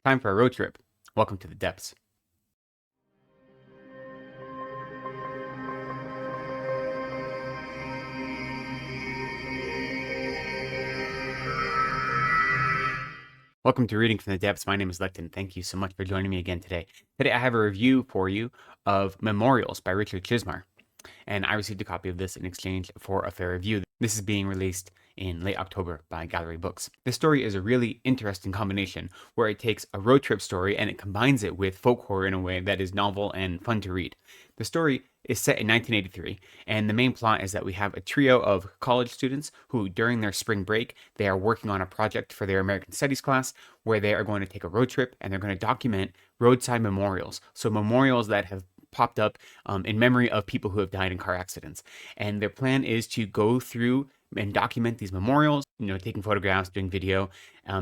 Time for a road trip. Welcome to the depths. Welcome to Reading from the Depths. My name is Lecton. Thank you so much for joining me again today. Today I have a review for you of Memorials by Richard Chizmar, and I received a copy of this in exchange for a fair review. This is being released in late October by Gallery Books. This story is a really interesting combination where it takes a road trip story and it combines it with folk horror in a way that is novel and fun to read. The story is set in 1983, and the main plot is that we have a trio of college students who, during their spring break, they are working on a project for their American Studies class where they are going to take a road trip and they're going to document roadside memorials. So memorials that have popped up in memory of people who have died in car accidents. And their plan is to go through and document these memorials, taking photographs, doing video,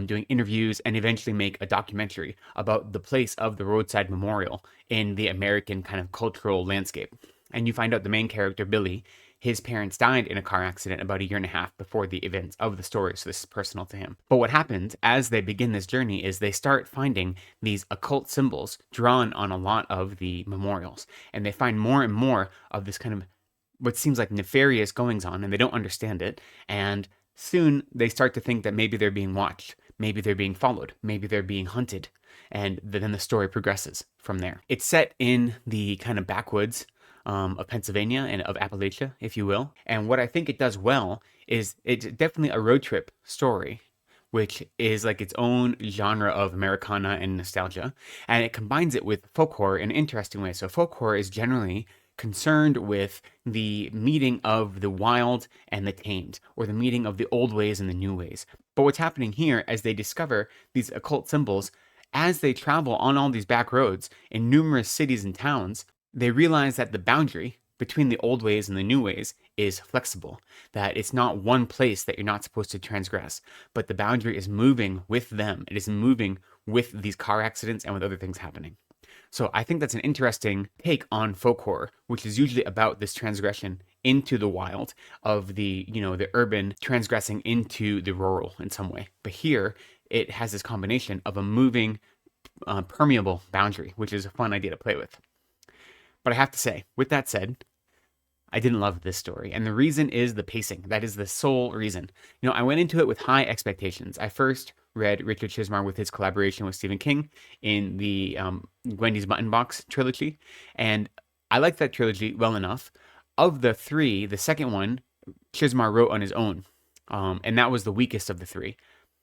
doing interviews, and eventually make a documentary about the place of the roadside memorial in the American kind of cultural landscape. And you find out the main character, Billy, his parents died in a car accident about 1.5 years before the events of the story, so this is personal to him. But what happens as they begin this journey is they start finding these occult symbols drawn on a lot of the memorials, and they find more and more of this kind of what seems like nefarious goings on, and they don't understand it, and soon they start to think that maybe they're being watched, maybe they're being followed, maybe they're being hunted, and then the story progresses from there. It's set in the kind of backwoods of Pennsylvania and of Appalachia, if you will. And what I think it does well is it's definitely a road trip story, which is like its own genre of Americana and nostalgia. And it combines it with folk horror in an interesting way. So folk horror is generally concerned with the meeting of the wild and the tamed, or the meeting of the old ways and the new ways. But what's happening here as they discover these occult symbols, as they travel on all these back roads in numerous cities and towns, they realize that the boundary between the old ways and the new ways is flexible, that it's not one place that you're not supposed to transgress, but the boundary is moving with them. It is moving with these car accidents and with other things happening. So I think that's an interesting take on folk horror, which is usually about this transgression into the wild of the urban transgressing into the rural in some way. But here it has this combination of a moving, permeable boundary, which is a fun idea to play with. But I have to say, with that said, I didn't love this story. And the reason is the pacing. That is the sole reason. I went into it with high expectations. I first read Richard Chizmar with his collaboration with Stephen King in the Wendy's Mutton Box trilogy. And I liked that trilogy well enough. Of the three, the second one, Chizmar wrote on his own. And that was the weakest of the three.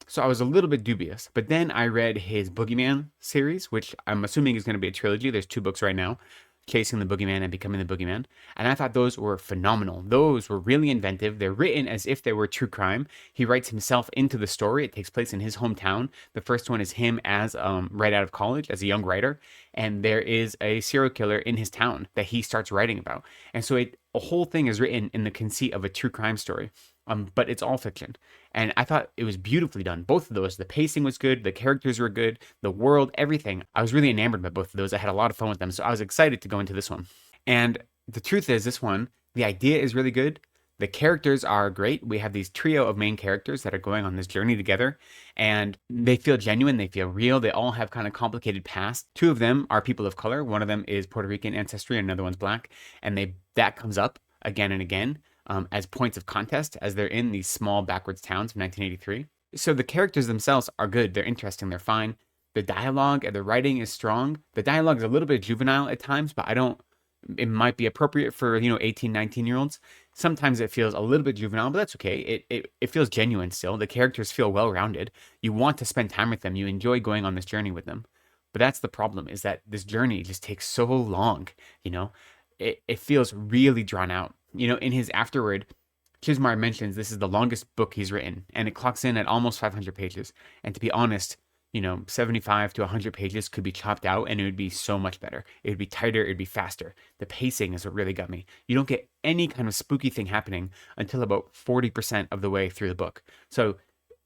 So I was a little bit dubious. But then I read his Boogeyman series, which I'm assuming is going to be a trilogy. There's 2 books right now. Chasing the Boogeyman and Becoming the Boogeyman. And I thought those were phenomenal. Those were really inventive. They're written as if they were true crime. He writes himself into the story. It takes place in his hometown. The first one is him as right out of college as a young writer. And there is a serial killer in his town that he starts writing about. And so a whole thing is written in the conceit of a true crime story. But it's all fiction. And I thought it was beautifully done. Both of those, the pacing was good, the characters were good, the world, everything. I was really enamored by both of those. I had a lot of fun with them. So I was excited to go into this one. And the truth is, this one, the idea is really good. The characters are great. We have these trio of main characters that are going on this journey together, and they feel genuine. They feel real. They all have kind of complicated pasts. 2 of them are people of color. One of them is Puerto Rican ancestry, and another one's Black. And that comes up again and again. As points of contest as they're in these small backwards towns of 1983. So the characters themselves are good. They're interesting. They're fine. The dialogue and the writing is strong. The dialogue is a little bit juvenile at times, but it might be appropriate for, 18, 19-year-olds. Sometimes it feels a little bit juvenile, but that's okay. It feels genuine still. The characters feel well-rounded. You want to spend time with them. You enjoy going on this journey with them. But that's the problem, is that this journey just takes so long, It feels really drawn out. In his afterword, Chizmar mentions this is the longest book he's written, and it clocks in at almost 500 pages. And to be honest, 75 to 100 pages could be chopped out, and it would be so much better. It would be tighter. It would be faster. The pacing is what really got me. You don't get any kind of spooky thing happening until about 40% of the way through the book. So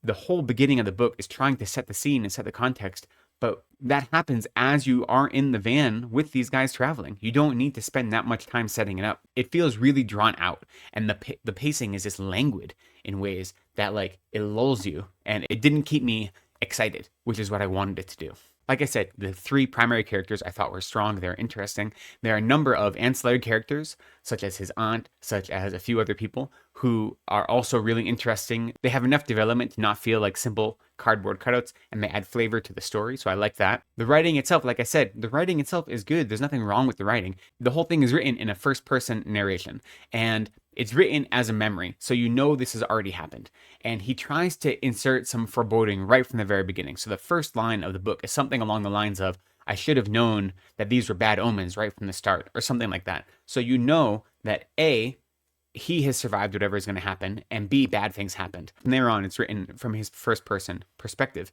the whole beginning of the book is trying to set the scene and set the context. But that happens as you are in the van with these guys traveling. You don't need to spend that much time setting it up. It feels really drawn out, and the pacing is just languid in ways that it lulls you, and it didn't keep me excited, which is what I wanted it to do. Like I said, the three primary characters I thought were strong, they're interesting. There are a number of ancillary characters, such as his aunt, such as a few other people, who are also really interesting. They have enough development to not feel like simple cardboard cutouts, and they add flavor to the story, so I like that. The writing itself, like I said, the writing itself is good. There's nothing wrong with the writing. The whole thing is written in a first-person narration, and it's written as a memory, so you know this has already happened. And he tries to insert some foreboding right from the very beginning. So the first line of the book is something along the lines of, I should have known that these were bad omens right from the start, or something like that. So you know that A, he has survived whatever is going to happen, and B, bad things happened. From there on, it's written from his first person perspective.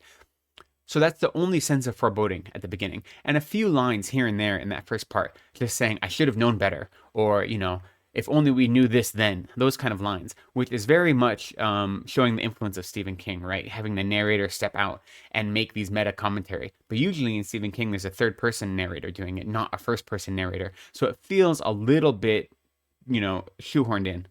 So that's the only sense of foreboding at the beginning. And a few lines here and there in that first part, just saying, I should have known better, or, you know, if only we knew this then, those kind of lines, which is very much showing the influence of Stephen King, right? Having the narrator step out and make these meta commentary. But usually in Stephen King, there's a third person narrator doing it, not a first person narrator. So it feels a little bit, you know, shoehorned in.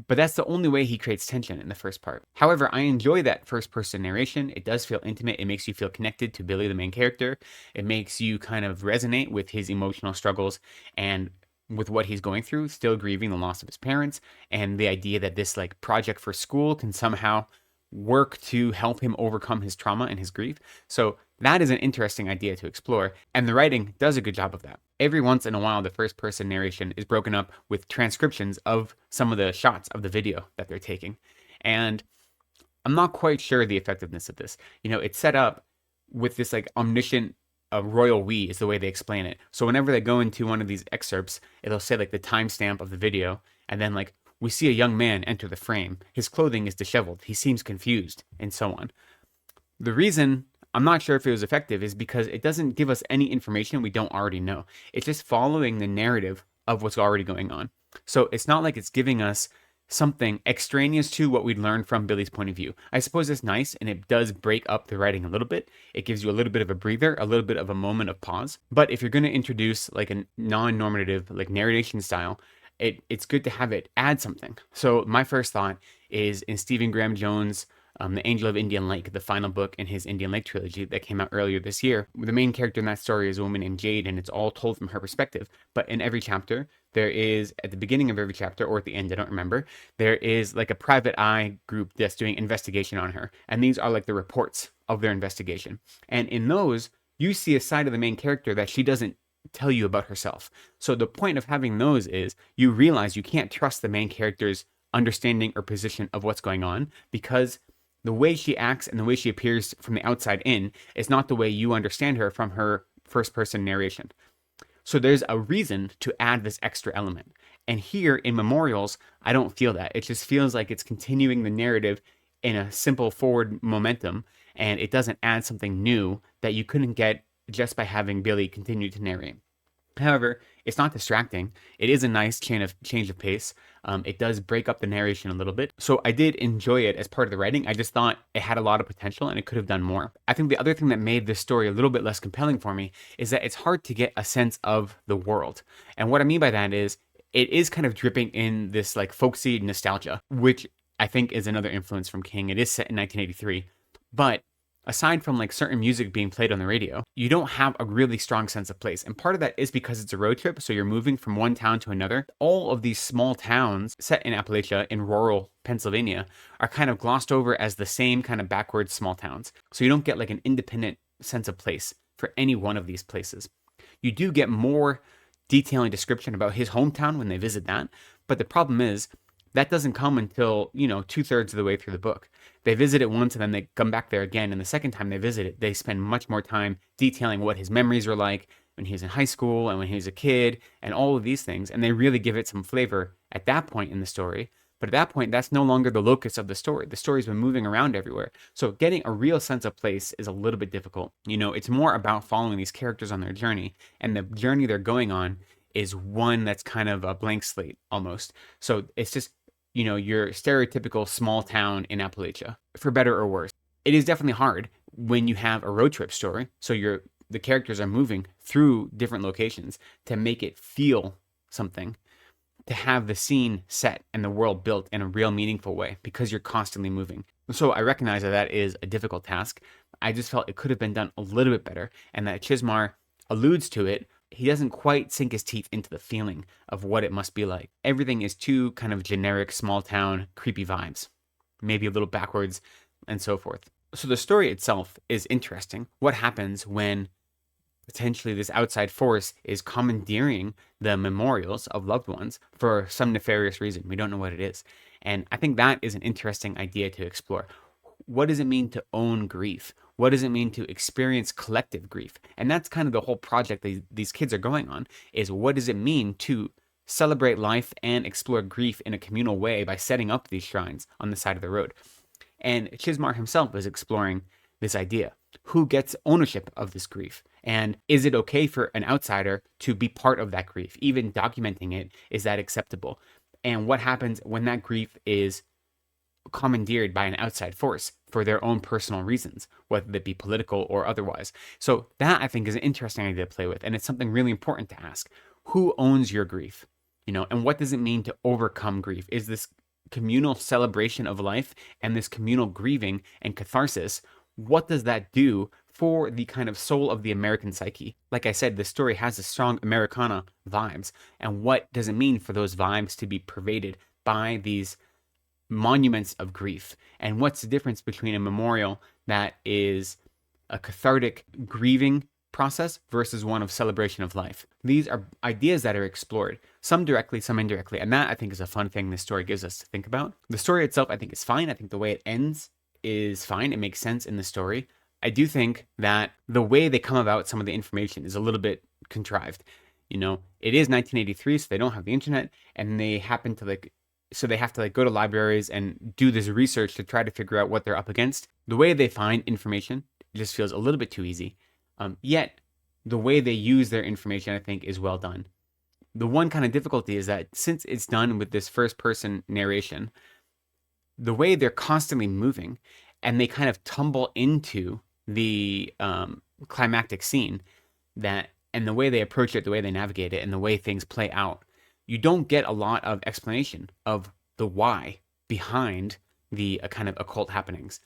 But that's the only way he creates tension in the first part. However, I enjoy that first person narration. It does feel intimate. It makes you feel connected to Billy, the main character. It makes you kind of resonate with his emotional struggles and with what he's going through, still grieving the loss of his parents, and the idea that this like project for school can somehow work to help him overcome his trauma and his grief. So that is an interesting idea to explore, and the writing does a good job of that. Every once in a while, the first person narration is broken up with transcriptions of some of the shots of the video that they're taking. And I'm not quite sure the effectiveness of this. You know, it's set up with this like omniscient royal we is the way they explain it. So whenever they go into one of these excerpts, it'll say like the timestamp of the video, and then like we see a young man enter the frame. His clothing is disheveled. He seems confused, and so on. The reason I'm not sure if it was effective is because it doesn't give us any information we don't already know. It's just following the narrative of what's already going on. So it's not like it's giving us something extraneous to what we'd learned from Billy's point of view. I suppose it's nice, and it does break up the writing a little bit. It gives you a little bit of a breather, a little bit of a moment of pause. But if you're going to introduce like a non-normative like narration style, it's good to have it add something. So my first thought is in Stephen Graham Jones' The Angel of Indian Lake, the final book in his Indian Lake trilogy that came out earlier this year. The main character in that story is a woman named Jade, and it's all told from her perspective. But in every chapter, there is, at the beginning of every chapter, or at the end, I don't remember, there is like a private eye group that's doing investigation on her. And these are like the reports of their investigation. And in those, you see a side of the main character that she doesn't tell you about herself. So the point of having those is you realize you can't trust the main character's understanding or position of what's going on, because the way she acts and the way she appears from the outside in is not the way you understand her from her first person narration. So there's a reason to add this extra element. And here in Memorials, I don't feel that. It just feels like it's continuing the narrative in a simple forward momentum, and it doesn't add something new that you couldn't get just by having Billy continue to narrate. However, it's not distracting. It is a nice change of pace. It does break up the narration a little bit. So I did enjoy it as part of the writing. I just thought it had a lot of potential and it could have done more. I think the other thing that made this story a little bit less compelling for me is that it's hard to get a sense of the world. And what I mean by that is it is kind of dripping in this like folksy nostalgia, which I think is another influence from King. It is set in 1983, but aside from like certain music being played on the radio, you don't have a really strong sense of place. And part of that is because it's a road trip, so you're moving from one town to another. All of these small towns set in Appalachia in rural Pennsylvania are kind of glossed over as the same kind of backwards small towns. So you don't get like an independent sense of place for any one of these places. You do get more detailing description about his hometown when they visit that, but the problem is that doesn't come until, 2/3 of the way through the book. They visit it once and then they come back there again. And the second time they visit it, they spend much more time detailing what his memories were like when he was in high school and when he was a kid and all of these things. And they really give it some flavor at that point in the story. But at that point, that's no longer the locus of the story. The story's been moving around everywhere. So getting a real sense of place is a little bit difficult. It's more about following these characters on their journey. And the journey they're going on is one that's kind of a blank slate almost. So it's just, your stereotypical small town in Appalachia, for better or worse. It is definitely hard when you have a road trip story. So the characters are moving through different locations to make it feel something, to have the scene set and the world built in a real meaningful way because you're constantly moving. So I recognize that is a difficult task. I just felt it could have been done a little bit better, and that Chizmar alludes to it. He doesn't quite sink his teeth into the feeling of what it must be like. Everything is too kind of generic, small town, creepy vibes, maybe a little backwards, and so forth. So the story itself is interesting. What happens when potentially this outside force is commandeering the memorials of loved ones for some nefarious reason? We don't know what it is. And I think that is an interesting idea to explore. What does it mean to own grief? What does it mean to experience collective grief? And that's kind of the whole project that these kids are going on, is what does it mean to celebrate life and explore grief in a communal way by setting up these shrines on the side of the road. And Chizmar himself is exploring this idea. Who gets ownership of this grief? And is it okay for an outsider to be part of that grief? Even documenting it, is that acceptable? And what happens when that grief is commandeered by an outside force for their own personal reasons, whether it be political or otherwise? So that, I think, is an interesting idea to play with, and it's something really important to ask. Who owns your grief? And what does it mean to overcome grief? Is this communal celebration of life and this communal grieving and catharsis, what does that do for the kind of soul of the American psyche? Like I said, the story has a strong Americana vibes, and what does it mean for those vibes to be pervaded by these monuments of grief? And what's the difference between a memorial that is a cathartic grieving process versus one of celebration of life? These are ideas that are explored, some directly, some indirectly, and that, I think, is a fun thing this story gives us to think about. The story itself, I think, is fine. I think the way it ends is fine. It makes sense in the story. I do think that the way they come about some of the information is a little bit contrived. It is 1983, so they don't have the internet, and they happen to so they have to go to libraries and do this research to try to figure out what they're up against. The way they find information just feels a little bit too easy. Yet, the way they use their information, I think, is well done. The one kind of difficulty is that since it's done with this first-person narration, the way they're constantly moving and they kind of tumble into the climactic scene, and the way they approach it, the way they navigate it, and the way things play out, you don't get a lot of explanation of the why behind the kind of occult happenings,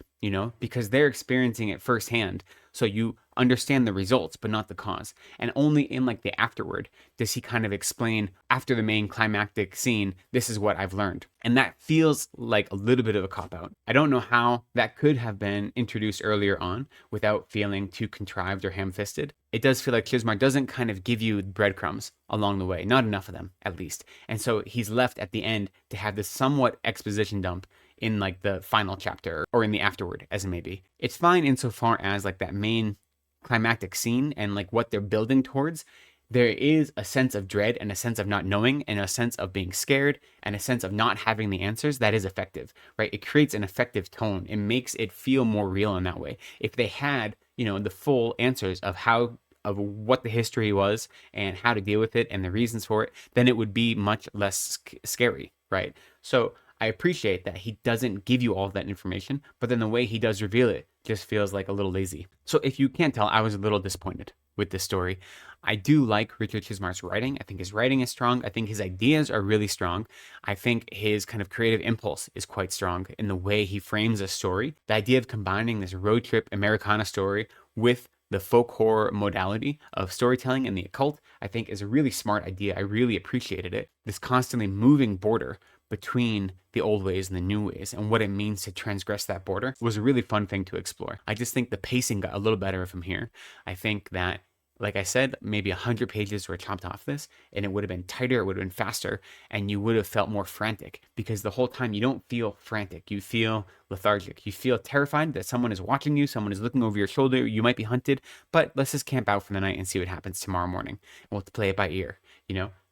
because they're experiencing it firsthand. So you understand the results, but not the cause. And only in the afterward does he kind of explain, after the main climactic scene, this is what I've learned. And that feels like a little bit of a cop-out. I don't know how that could have been introduced earlier on without feeling too contrived or ham-fisted. It does feel like Chizmar doesn't kind of give you breadcrumbs along the way, not enough of them, at least. And so he's left at the end to have this somewhat exposition dump in the final chapter or in the afterward, as it may be. It's fine insofar as that main climactic scene and what they're building towards. There is a sense of dread and a sense of not knowing and a sense of being scared and a sense of not having the answers that is effective, right? It creates an effective tone. It makes it feel more real in that way. If they had, the full answers of what the history was and how to deal with it and the reasons for it, then it would be much less scary, right? So I appreciate that he doesn't give you all of that information, but then the way he does reveal it just feels like a little lazy. So if you can't tell, I was a little disappointed with this story. I do like Richard Chizmar's writing. I think his writing is strong. I think his ideas are really strong. I think his kind of creative impulse is quite strong in the way he frames a story. The idea of combining this road trip Americana story with the folk horror modality of storytelling and the occult, I think, is a really smart idea. I really appreciated it. This constantly moving border between the old ways and the new ways and what it means to transgress that border was a really fun thing to explore. I just think the pacing got a little better from here. I think that, like I said, maybe 100 pages were chopped off this, and it would have been tighter, it would have been faster, and you would have felt more frantic, because the whole time you don't feel frantic. You feel lethargic. You feel terrified that someone is watching you, someone is looking over your shoulder, you might be hunted, but let's just camp out for the night and see what happens tomorrow morning. We'll play it by ear,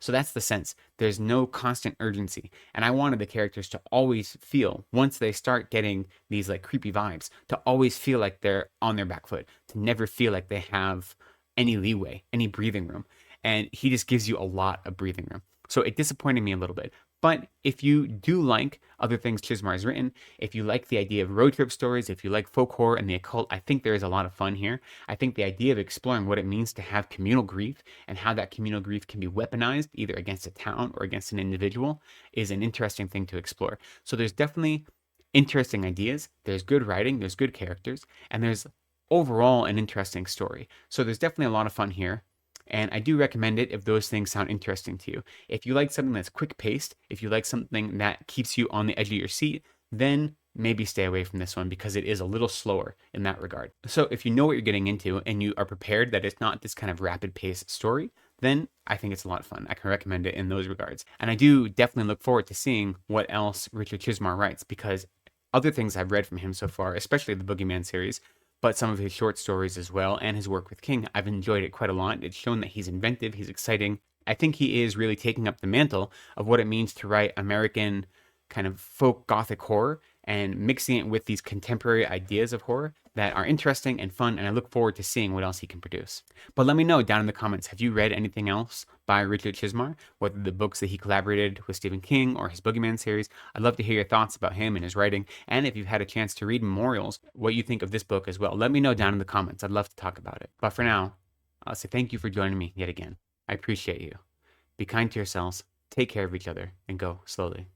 So that's the sense. There's no constant urgency. And I wanted the characters to always feel, once they start getting these creepy vibes, to always feel like they're on their back foot, to never feel like they have any leeway, any breathing room. And he just gives you a lot of breathing room. So it disappointed me a little bit. But if you do like other things Chizmar has written, if you like the idea of road trip stories, if you like folk horror and the occult, I think there is a lot of fun here. I think the idea of exploring what it means to have communal grief and how that communal grief can be weaponized either against a town or against an individual is an interesting thing to explore. So there's definitely interesting ideas. There's good writing, there's good characters, and there's overall an interesting story. So there's definitely a lot of fun here. And I do recommend it if those things sound interesting to you. If you like something that's quick paced, if you like something that keeps you on the edge of your seat, then maybe stay away from this one because it is a little slower in that regard. So if you know what you're getting into and you are prepared that it's not this kind of rapid paced story, then I think it's a lot of fun. I can recommend it in those regards. And I do definitely look forward to seeing what else Richard Chizmar writes, because other things I've read from him so far, especially the Boogeyman series, but some of his short stories as well, and his work with King, I've enjoyed it quite a lot. It's shown that he's inventive, he's exciting. I think he is really taking up the mantle of what it means to write American kind of folk gothic horror and mixing it with these contemporary ideas of horror that are interesting and fun, and I look forward to seeing what else he can produce. But let me know down in the comments, have you read anything else by Richard Chizmar, whether the books that he collaborated with Stephen King or his Boogeyman series? I'd love to hear your thoughts about him and his writing, and if you've had a chance to read Memorials, what you think of this book as well. Let me know down in the comments. I'd love to talk about it. But for now, I'll say thank you for joining me yet again. I appreciate you. Be kind to yourselves, take care of each other, and go slowly.